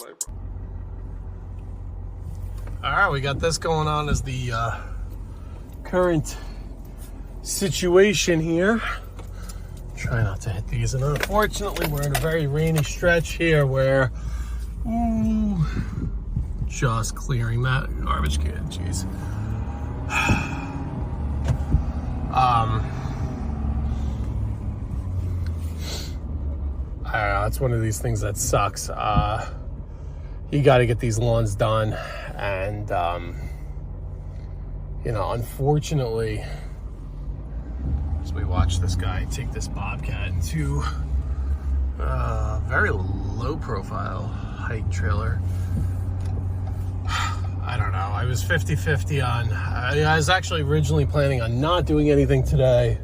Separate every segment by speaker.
Speaker 1: All right, we got this going on as the current situation here. Try not to hit these, and unfortunately we're in a very rainy stretch here where just clearing that garbage can. Jeez. I don't know, it's one of these things that sucks. You got to get these lawns done, and you know, unfortunately, as we watch this guy take this Bobcat into a very low profile hike trailer. I don't know, I was 50-50 on, I was actually originally planning on not doing anything today.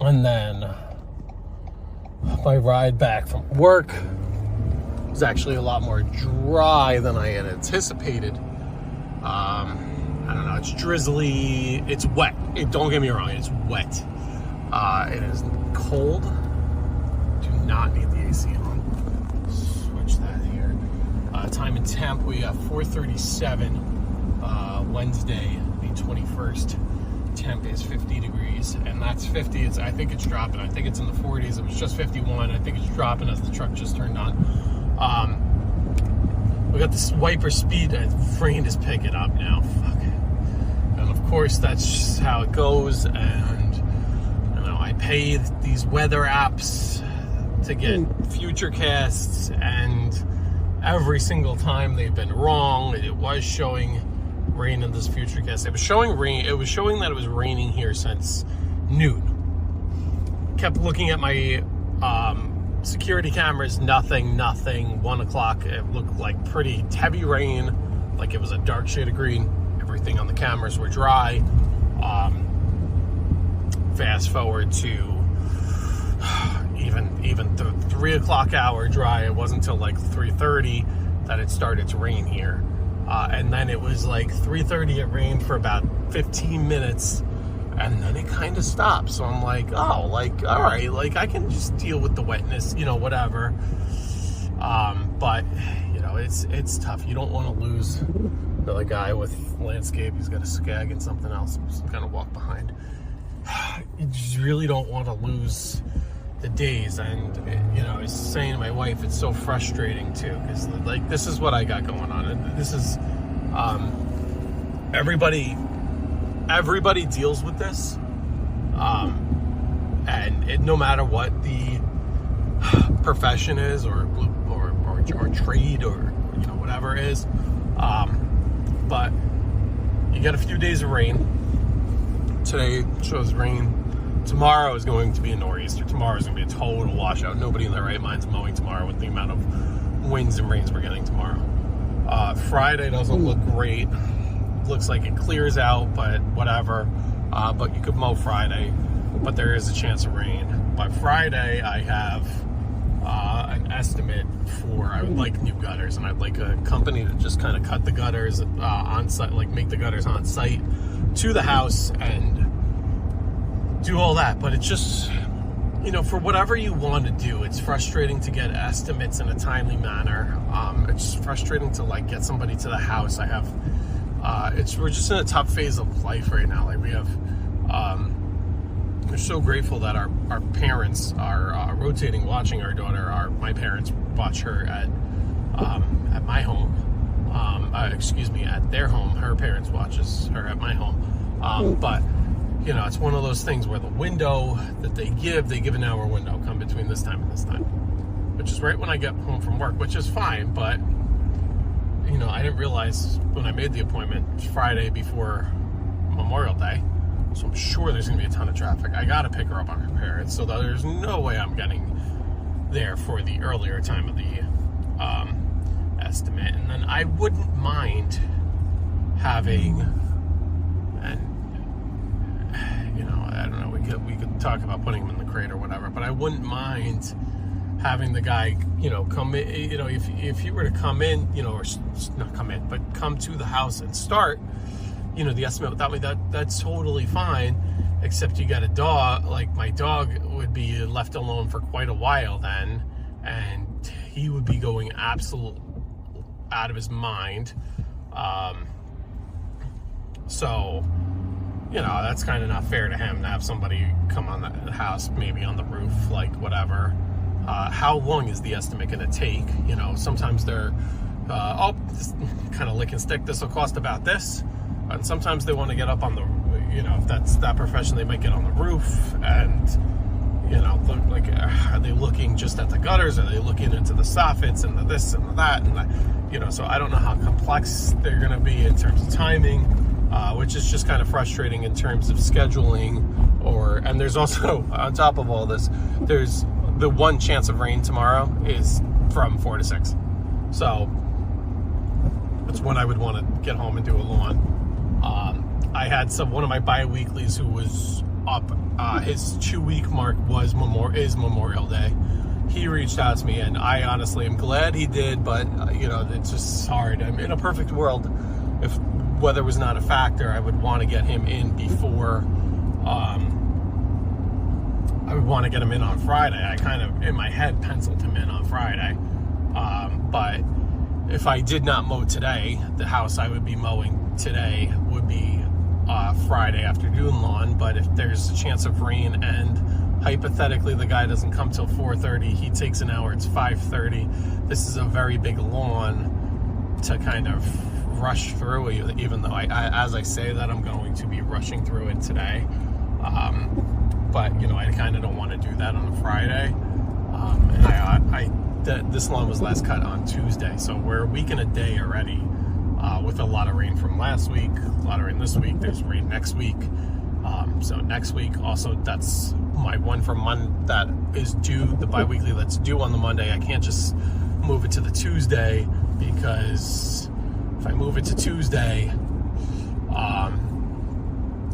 Speaker 1: And then my ride back from work was actually a lot more dry than I had anticipated. I don't know, it's drizzly, it's wet. Don't get me wrong, it's wet. It is cold. Do not need the AC on. Switch that here. Time and temp, we have 4:37, Wednesday, the 21st. Temp is 50 degrees, and that's 50. I think it's dropping. I think it's in the 40s. It was just 51. I think it's dropping as the truck just turned on. We got this wiper speed, and rain is picking up now. Fuck. And of course, that's just how it goes. And you know, I pay these weather apps to get future casts, and every single time they've been wrong. It was showing rain in this future cast. It was showing rain. It was showing that it was raining here since noon. Kept looking at my security cameras. Nothing. 1 o'clock. It looked like pretty heavy rain. Like it was a dark shade of green. Everything on the cameras were dry. Fast forward to even the 3 o'clock hour dry. It wasn't until like 3:30 that it started to rain here. And then it was like 3:30, it rained for about 15 minutes, and then it kind of stopped. So I'm like, oh, like, all right, like I can just deal with the wetness, you know, whatever. But, you know, it's tough. You don't want to lose the other guy with landscape. He's got a skag and something else. I'm just going to walk behind. You just really don't want to lose the days. And, you know, I was saying to my wife, it's so frustrating too, because like this is what I got going on, and this is everybody deals with this, and no matter what the profession is or trade or you know whatever it is, but you got a few days of rain. Today shows rain. Tomorrow is going to be a nor'easter. Tomorrow is going to be a total washout. Nobody in their right mind's mowing tomorrow with the amount of winds and rains we're getting tomorrow. Friday doesn't look great. Looks like it clears out, but whatever. But you could mow Friday, but there is a chance of rain. By Friday, I have an estimate for, I would like new gutters, and I'd like a company to just kind of cut the gutters on site, like make the gutters on site to the house and do all that. But it's just, you know, for whatever you want to do, it's frustrating to get estimates in a timely manner. It's frustrating to like get somebody to the house. I have we're just in a tough phase of life right now. Like we have we're so grateful that our parents are rotating watching our daughter. My parents watch her at my home, at their home. Her parents watches her at my home, but you know, it's one of those things where the window that they give an hour window, come between this time and this time, which is right when I get home from work, which is fine. But, you know, I didn't realize when I made the appointment, it was Friday before Memorial Day. So I'm sure there's going to be a ton of traffic. I got to pick her up on her parents, so there's no way I'm getting there for the earlier time of the estimate. And then I wouldn't mind having, and you know, I don't know, we could talk about putting him in the crate or whatever, but I wouldn't mind having the guy, you know, come in, you know, if he were to come in, you know, or not come in, but come to the house and start, you know, the estimate without me, that's totally fine, except you got a dog. Like my dog would be left alone for quite a while then, and he would be going absolute out of his mind. So, you know, that's kind of not fair to him to have somebody come on the house, maybe on the roof, like whatever. How long is the estimate going to take? You know, sometimes they're, kind of lick and stick, this will cost about this. And sometimes they want to get up on the, you know, if that's that profession, they might get on the roof and, you know, look like, are they looking just at the gutters? Are they looking into the soffits and the this and the that? And, you know, so I don't know how complex they're going to be in terms of timing, which is just kind of frustrating in terms of scheduling. And there's also, on top of all this, there's the one chance of rain tomorrow is from 4 to 6. So that's when I would want to get home and do a lawn. I had one of my bi-weeklies who was up, his 2-week mark is Memorial Day. He reached out to me, and I honestly am glad he did, but you know, it's just hard. I'm in a perfect world, if weather was not a factor, I would want to get him in before, I would want to get him in on Friday. I kind of, in my head, penciled him in on Friday. But if I did not mow today, the house I would be mowing today would be Friday afternoon lawn. But if there's a chance of rain and hypothetically the guy doesn't come till 4:30, he takes an hour, it's 5:30. This is a very big lawn to kind of rush through, even though as I say that, I'm going to be rushing through it today. But, you know, I kind of don't want to do that on a Friday. And this lawn was last cut on Tuesday, so we're a week and a day already, with a lot of rain from last week, a lot of rain this week, there's rain next week. So next week, also, that's my one for Monday that is due, the bi-weekly that's due on the Monday. I can't just move it to the Tuesday, because if I move it to Tuesday,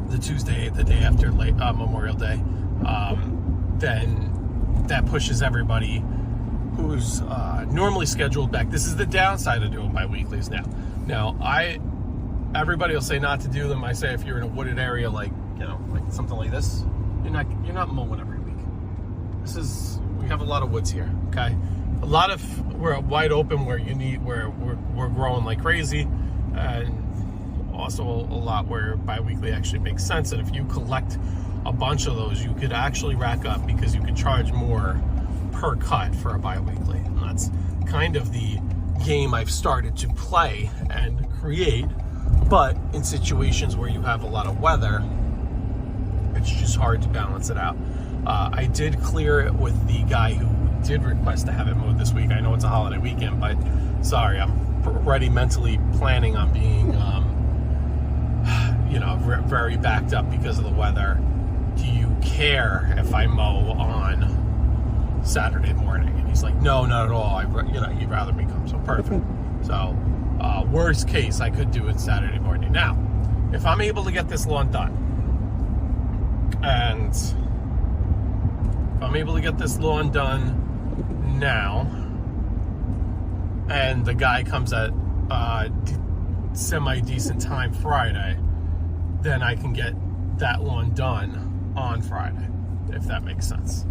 Speaker 1: the day after Memorial Day, then that pushes everybody who's normally scheduled back. This is the downside of doing bi-weeklies now. Now, everybody will say not to do them. I say if you're in a wooded area, like, you know, like something like this, you're not mowing every week. We have a lot of woods here, okay? We're wide open where we're growing like crazy, and also a lot where bi-weekly actually makes sense. And if you collect a bunch of those, you could actually rack up, because you could charge more per cut for a bi-weekly. And that's kind of the game I've started to play and create. But in situations where you have a lot of weather, it's just hard to balance it out. I did clear it with the guy who did request to have it mowed this week. I know it's a holiday weekend, but sorry, I'm already mentally planning on being, you know, very backed up because of the weather. Do you care if I mow on Saturday morning? And he's like, no, not at all. You'd rather me come. So perfect. So worst case, I could do it Saturday morning. Now, if I'm able to get this lawn done, and if I'm able to get this lawn done now, and the guy comes at semi-decent time Friday, then I can get that lawn done on Friday, if that makes sense,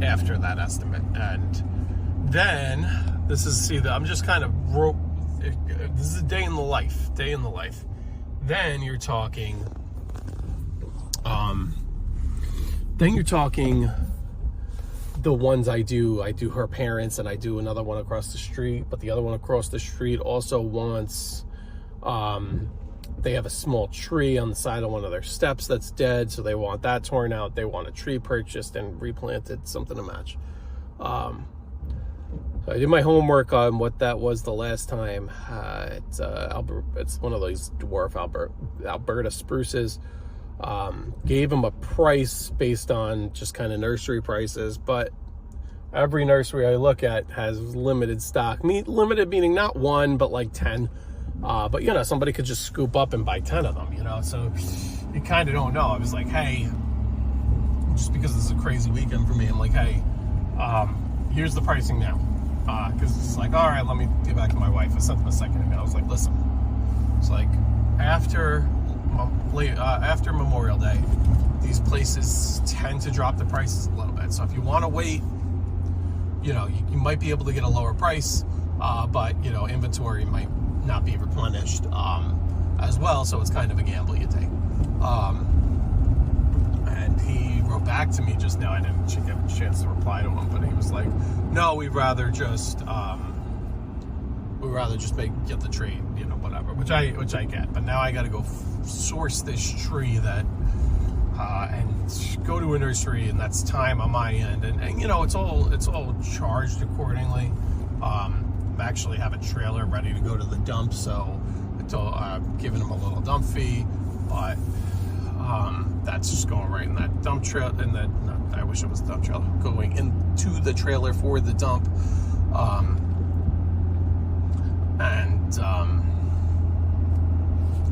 Speaker 1: after that estimate. And then this is a day in the life. Then you're talking the ones I do her parents, and I do another one across the street, but the other one across the street also wants, they have a small tree on the side of one of their steps that's dead, so they want that torn out. They want a tree purchased and replanted, something to match. So I did my homework on what that was the last time. It's one of those dwarf Alberta spruces. Gave them a price based on just kind of nursery prices, but every nursery I look at has limited stock. Limited meaning not one, but like 10. But, you know, somebody could just scoop up and buy 10 of them, you know, so you kind of don't know. I was like, hey, just because this is a crazy weekend for me, I'm like, hey, here's the pricing now. Because it's like, all right, let me get back to my wife. I sent them a second email. I was like, listen, it's like after Memorial Day, these places tend to drop the prices a little bit. So if you want to wait, you know, you might be able to get a lower price, but, you know, inventory might not be replenished as well. So it's kind of a gamble you take. And he wrote back to me just now. I didn't get a chance to reply to him, but he was like, no, we'd rather just get the trade, you know, whatever, which I get. But now I got to go source this tree that and go to a nursery, and that's time on my end, and you know, it's all charged accordingly. I actually have a trailer ready to go to the dump, so it's all giving them a little dump fee, but that's just going right in that dump trailer, and that, no, I wish it was a dump trailer, going into the trailer for the dump.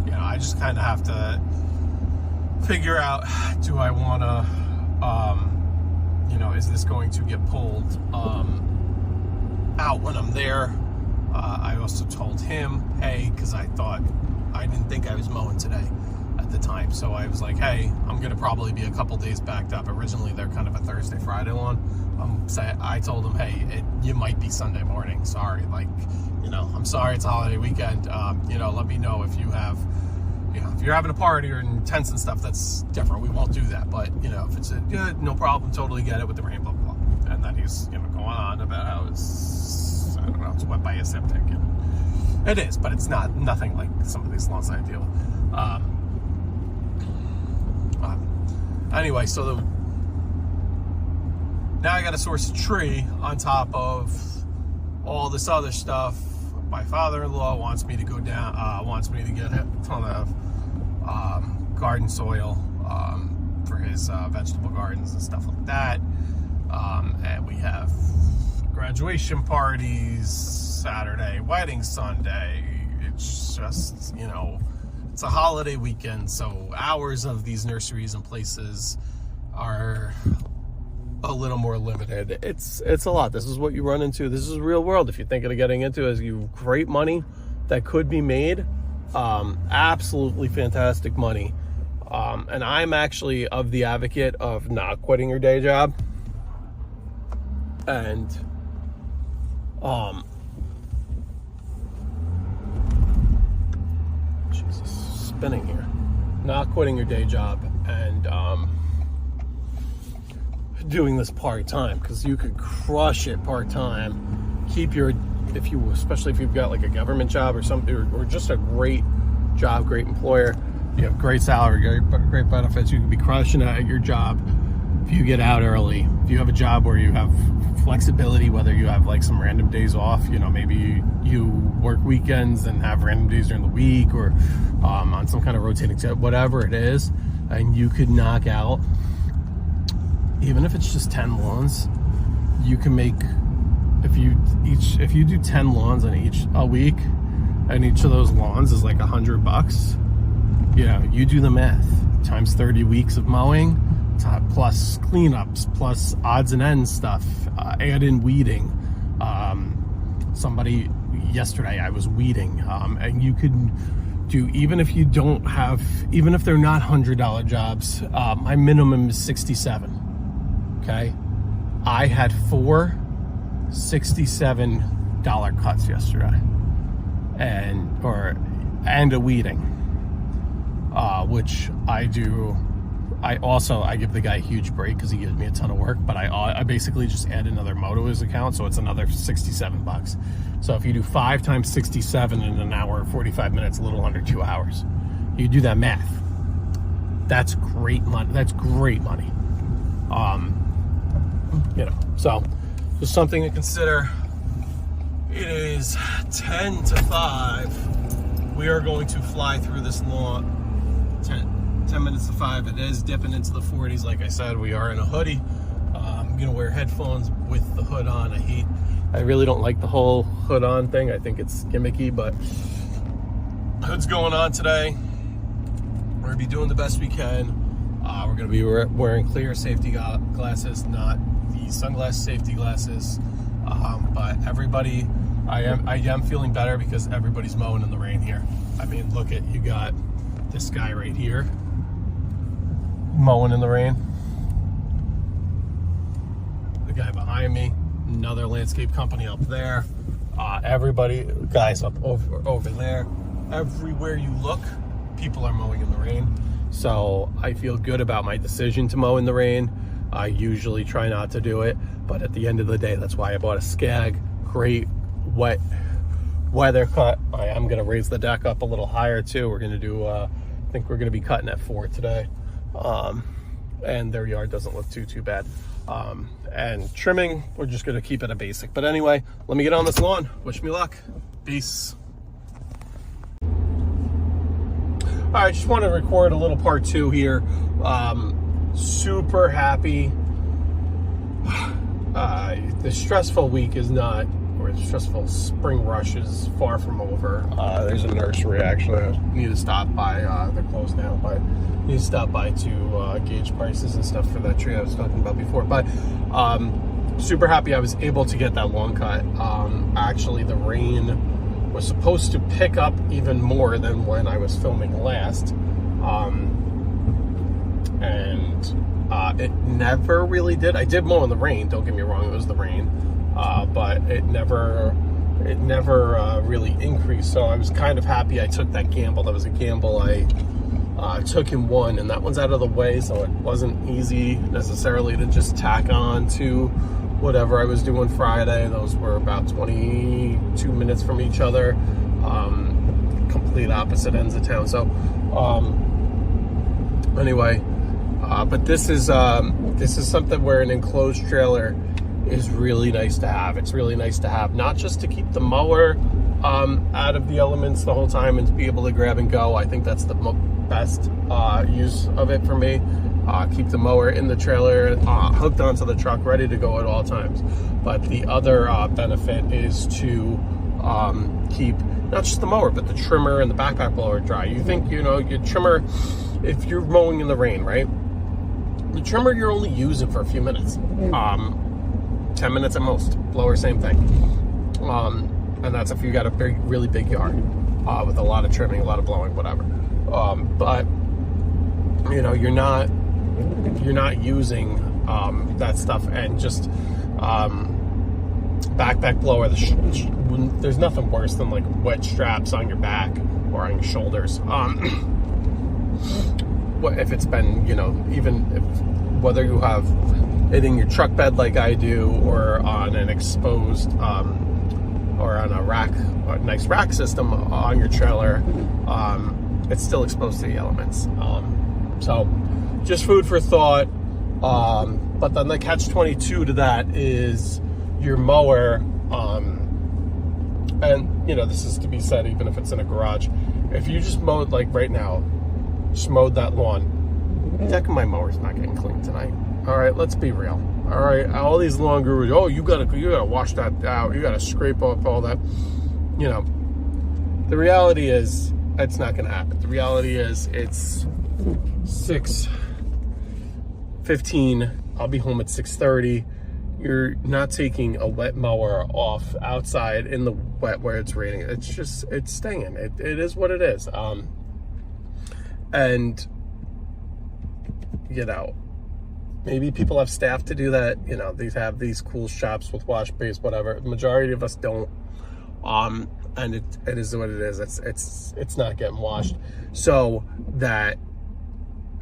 Speaker 1: You know, I just kind of have to figure out, do I want to, you know, is this going to get pulled out when I'm there? I also told him, hey, because I didn't think I was mowing today at the time, so I was like, hey, I'm gonna probably be a couple days backed up. Originally they're kind of a Thursday, Friday one. I told him, hey, you might be Sunday morning, sorry, like, you know, I'm sorry, it's a holiday weekend. You know, let me know if you have, you know, if you're having a party or in tents and stuff, that's different. We won't do that. But, you know, if it's good, no problem, totally get it with the rain, blah, blah, blah. And then he's, you know, going on about how it's, I don't know, it's wet by a septic. And it is, but it's nothing like some of these lawns I deal with. Anyway, so now I got to source a tree on top of all this other stuff. My father-in-law wants me to go down, wants me to get a ton of garden soil for his vegetable gardens and stuff like that. And we have graduation parties Saturday, wedding Sunday. It's just, you know, it's a holiday weekend, so hours of these nurseries and places are a little more limited. It's a lot. This is what you run into. This is real world. If you're thinking of getting into it, is you great money that could be made. Absolutely fantastic money. And I'm actually of the advocate of not quitting your day job. And Jesus, spinning here. Not quitting your day job and doing this part-time, because you could crush it part-time, keep your, especially if you've got like a government job or something, or just a great job, great employer, you have great salary, great benefits, you could be crushing it at your job. If you get out early, if you have a job where you have flexibility, whether you have like some random days off, you know, maybe you work weekends and have random days during the week, or on some kind of rotating set, whatever it is, and you could knock out, even if it's just 10 lawns, you can make, if you do 10 lawns on a week, and each of those lawns is like $100, you know, you do the math, times 30 weeks of mowing, plus cleanups, plus odds and ends stuff, add in weeding. Somebody yesterday, I was weeding, and you could do, even if you don't have, even if they're not $100 jobs, my minimum is 67. Okay, I had 4 $67 cuts yesterday, and a weeding, which I do. I give the guy a huge break because he gives me a ton of work, but I basically just add another mow to his account, so it's another $67. So if you do 5 times 67 in an hour, 45 minutes, a little under 2 hours, you do that math. That's great money. That's great money. You know, so just something to consider. It is 10 to 5. We are going to fly through this lawn. 10 minutes to 5. It is dipping into the 40s. Like I said, we are in a hoodie. I'm gonna wear headphones with the hood on. I really don't like the whole hood on thing. I think it's gimmicky, but hood's going on today. We're gonna be doing the best we can. We're gonna be wearing clear safety glasses, not the sunglass safety glasses. But everybody, I am feeling better because everybody's mowing in the rain here. I mean, look at, you got this guy right here. mowing in the rain. The guy behind me, another landscape company up there. Everybody, guys up over there. Everywhere you look, people are mowing in the rain. So I feel good about my decision to mow in the rain. I usually try not to do it, but at the end of the day, that's why I bought a Skag. Great wet weather cut. I am gonna raise the deck up a little higher too. We're gonna do, I think we're gonna be cutting at 4 today. And their yard doesn't look too bad. And trimming, we're just gonna keep it a basic. But anyway, let me get on this lawn. Wish me luck. Peace. All right, just want to record a little part 2 here. Super happy. The stressful week is not, or the stressful spring rush is far from over. There's a nursery, actually. I need to stop by. They're closed now, but I need to stop by to gauge prices and stuff for that tree I was talking about before. But super happy I was able to get that lawn cut. Actually, the rain was supposed to pick up even more than when I was filming last. It never really did. I did mow in the rain, don't get me wrong, it was the rain. But it never really increased. So I was kind of happy I took that gamble. That was a gamble I took and won, and that one's out of the way, so it wasn't easy necessarily to just tack on to whatever I was doing Friday. Those were about 22 minutes from each other, complete opposite ends of town. So anyway, but this is something where an enclosed trailer is really nice to have. It's really nice to have, not just to keep the mower out of the elements the whole time and to be able to grab and go. I think that's the best use of it for me. Keep the mower in the trailer, hooked onto the truck, ready to go at all times. But the other benefit is to keep not just the mower, but the trimmer and the backpack blower dry. You think, your trimmer, if you're mowing in the rain, right? The trimmer you're only using for a few minutes, 10 minutes at most. Blower, same thing. And that's if you got a really big yard with a lot of trimming, a lot of blowing, whatever. But you're not using that stuff, and just backpack blower. There's nothing worse than like wet straps on your back or on your shoulders. If it's been, even if, whether you have it in your truck bed like I do, or on an exposed, or on a rack, a nice rack system on your trailer, it's still exposed to the elements. So just food for thought. But then the catch-22 to that is your mower. And this is to be said, even if it's in a garage, if you just mowed, like right now, just mowed that lawn, the deck of my mower's not getting clean tonight. All right, let's be real. All right, all these lawn gurus, oh, you gotta wash that out, you gotta scrape off all that. The reality is it's not gonna happen. The reality is it's 6:15. I'll be home at 6:30. You're not taking a wet mower off outside in the wet where it's raining. It's staying. It is what it is. And maybe people have staff to do that. They have these cool shops with wash bays, whatever. The majority of us don't. And it is what it is. It's not getting washed. So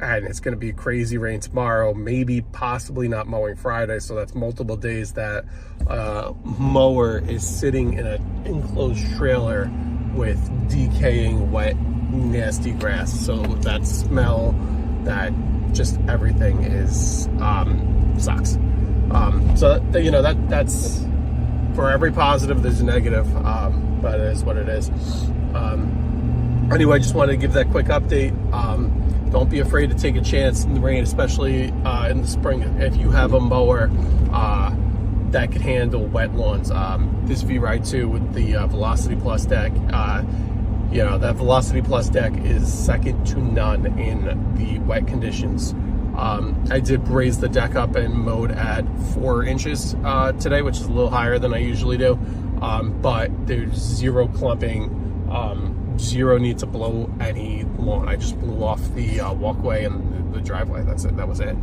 Speaker 1: and it's going to be crazy rain tomorrow, maybe possibly not mowing Friday. So that's multiple days that mower is sitting in an enclosed trailer with decaying, wet, nasty grass. So that smell, that just everything is sucks. So that's for every positive there's a negative, but it is what it is. Anyway, I just wanted to give that quick update. Don't be afraid to take a chance in the rain, especially in the spring. If you have a mower that can handle wet lawns, this V-Ride 2 with the Velocity Plus deck, that Velocity Plus deck is second to none in the wet conditions. I did raise the deck up and mowed at 4 inches today, which is a little higher than I usually do. But there's zero clumping, zero need to blow any lawn. I just blew off the walkway, and
Speaker 2: the driveway. That's it. That was it.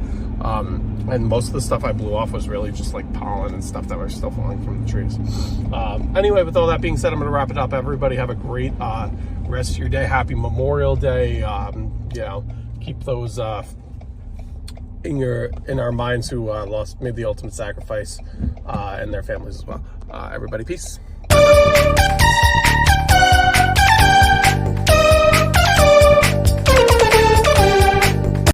Speaker 2: And most of the stuff I blew off was really just like pollen and stuff that was still falling from the trees. Anyway, with all that being said, I'm going to wrap it up. Everybody have a great rest of your day. Happy Memorial Day. You know, keep those in our minds who made the ultimate sacrifice, and their families as well. Everybody, peace.